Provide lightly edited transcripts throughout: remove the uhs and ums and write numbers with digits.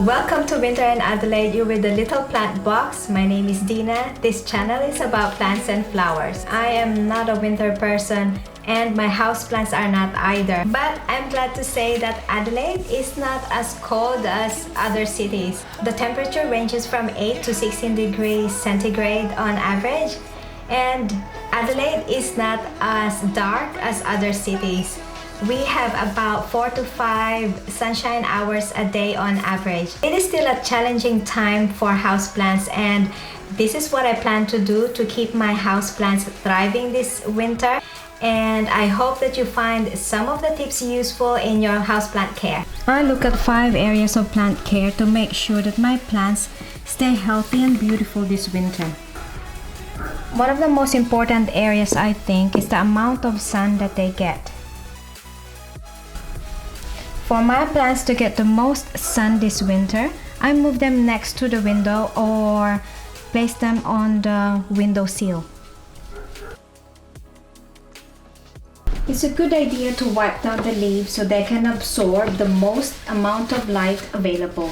Welcome to Winter in Adelaide, you with the Little Plant Box. My name is Dina. This channel is about plants and flowers. I am not a winter person and my houseplants are not either. But I'm glad to say that Adelaide is not as cold as other cities. The temperature ranges from 8 to 16 degrees centigrade on average, and Adelaide is not as dark as other cities. We have about 4 to 5 sunshine hours a day on average. It is still a challenging time for houseplants, and this is what I plan to do to keep my houseplants thriving this winter. And I hope that you find some of the tips useful in your houseplant care. I look at 5 areas of plant care to make sure that my plants stay healthy and beautiful this winter. One of the most important areas, I think, is the amount of sun that they get. For my plants to get the most sun this winter, I move them next to the window or place them on the window sill. It's a good idea to wipe down the leaves so they can absorb the most amount of light available.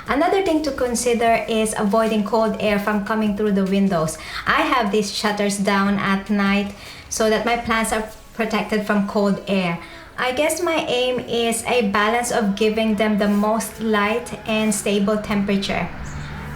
Another thing to consider is avoiding cold air from coming through the windows. I have these shutters down at night so that my plants are protected from cold air. I guess my aim is a balance of giving them the most light and stable temperature.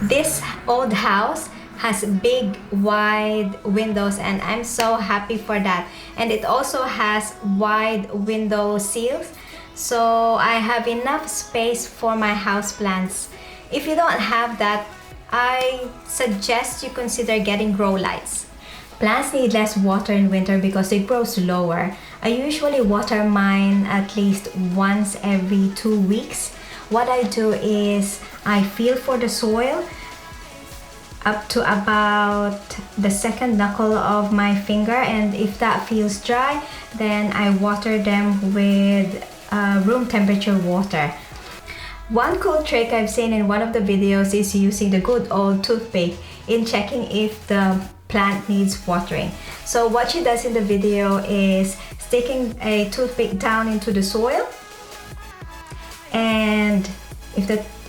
This old house has big wide windows and I'm so happy for that. And it also has wide window sills, so I have enough space for my houseplants. If you don't have that, I suggest you consider getting grow lights. Plants need less water in winter because they grow slower. I usually water mine at least once every 2 weeks. What I do is I feel for the soil up to about the second knuckle of my finger, and if that feels dry, then I water them with room temperature water. One cool trick I've seen in one of the videos is using the good old toothpick in checking if the plant needs watering. So what she does in the video is sticking a toothpick down into the soil, and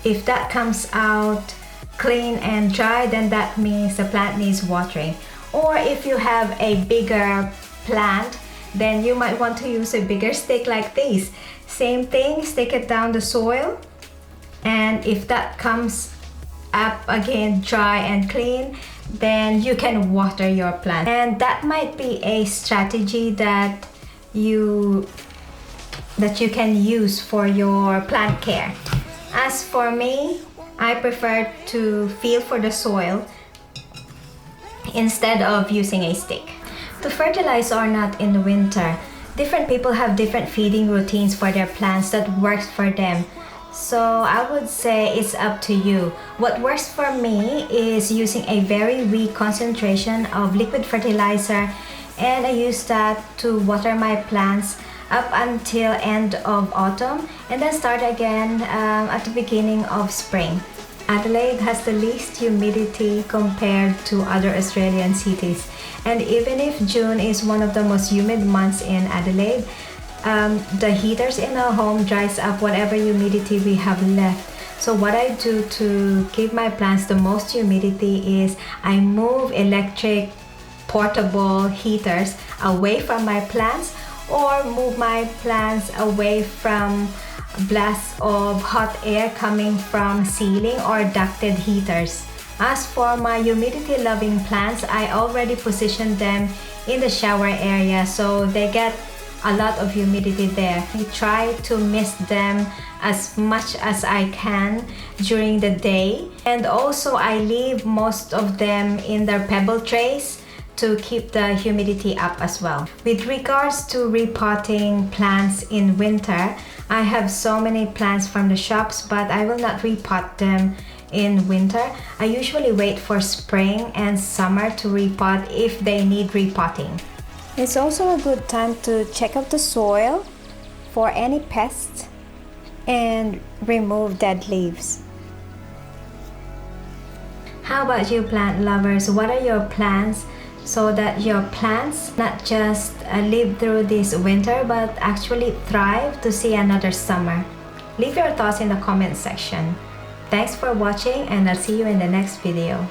if that comes out clean and dry, then that means the plant needs watering. Or if you have a bigger plant, then you might want to use a bigger stick like this. Same thing, stick it down the soil, and if that comes up again dry and clean, then you can water your plant. And that might be a strategy that you can use for your plant care. As for me, I prefer to feel for the soil instead of using a stick. To fertilize or not in the winter, different people have different feeding routines for their plants that works for them. So I would say it's up to you. What works for me is using a very weak concentration of liquid fertilizer, and I use that to water my plants up until end of autumn, and then start again at the beginning of spring. Adelaide has the least humidity compared to other Australian cities, and even if June is one of the most humid months in Adelaide, the heaters in our home dries up whatever humidity we have left. So what I do to give my plants the most humidity is I move electric portable heaters away from my plants, or move my plants away from blasts of hot air coming from ceiling or ducted heaters. As for my humidity loving plants, I already positioned them in the shower area so they get a lot of humidity there. I try to mist them as much as I can during the day, and also I leave most of them in their pebble trays to keep the humidity up as well. With regards to repotting plants in winter, I have so many plants from the shops, but I will not repot them in winter. I usually wait for spring and summer to repot if they need repotting. It's also a good time to check out the soil for any pests and remove dead leaves. How about you, plant lovers? What are your plans so that your plants not just live through this winter but actually thrive to see another summer. Leave your thoughts in the comment section. Thanks for watching, and I'll see you in the next video.